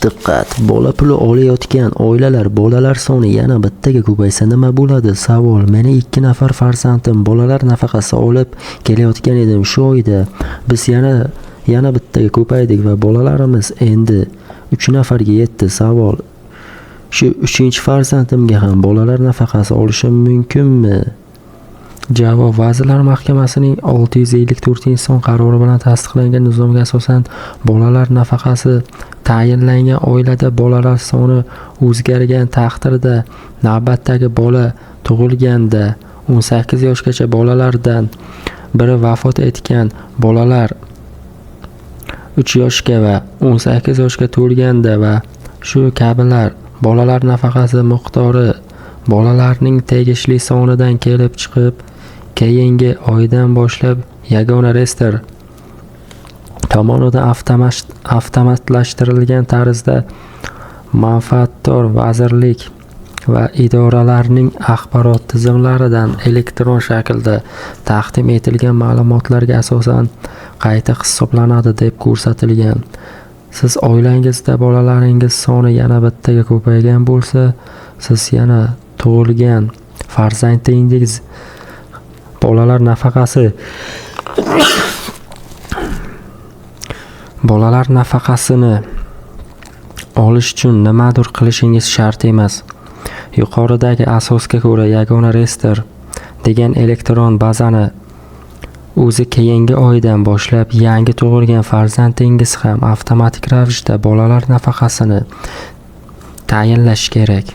Diqqat! Bola puli olayotgan oilalar bolalar soni yana bittaga ko'paysa nima bo'ladi? Savol. Meni 2 nafar farzandim bolalar nafaqasi olib kelayotgan edim. Shu oyda biz yana bittaga ko'paydik va bolalarimiz endi 3 nafarga yetdi. Savol. Shu 3-farzandimga ham bolalar nafaqasi olishim mumkinmi? Javob. Vazirlar Mahkamasining 654-son qarori bilan tasdiqlangan nizomga asosan bolalar nafaqasi tayinlangan oilada bolalar soni o'zgargan taqdirda navbatdagi bola tug'ilganda 18 yoshgacha bolalardan biri vafot etgan bolalar 3 yoshga va 18 yoshga to'lganda va shu kabilar bolalar nafaqasi miqdori bolalarning tegishli sonidan kelib chiqib keyingi oydan boshlab yagona reyestr tomonidan avtomatlashtirilgan tarzda manfaatdor vazirlik va idoralarning axborot tizimlaridan elektron shaklda taqdim etilgan ma'lumotlarga asosan qayta hisoblanadi deb ko'rsatilgan. Siz oilangizda bolalaringiz soni yana bittaga ko'paygan bo'lsa, siz yana tug'ilgan farzandingiz bolalar nafaqasini olish uchun nimadir qilishingiz shart emas. Yuqoridagi asosga ko'ra yagona reyestr degan elektron bazani o'zi keyingi oydan boshlab yangi tug'ilgan farzandingiz ham avtomatik ravishda bolalar nafaqasini tayinlash kerak.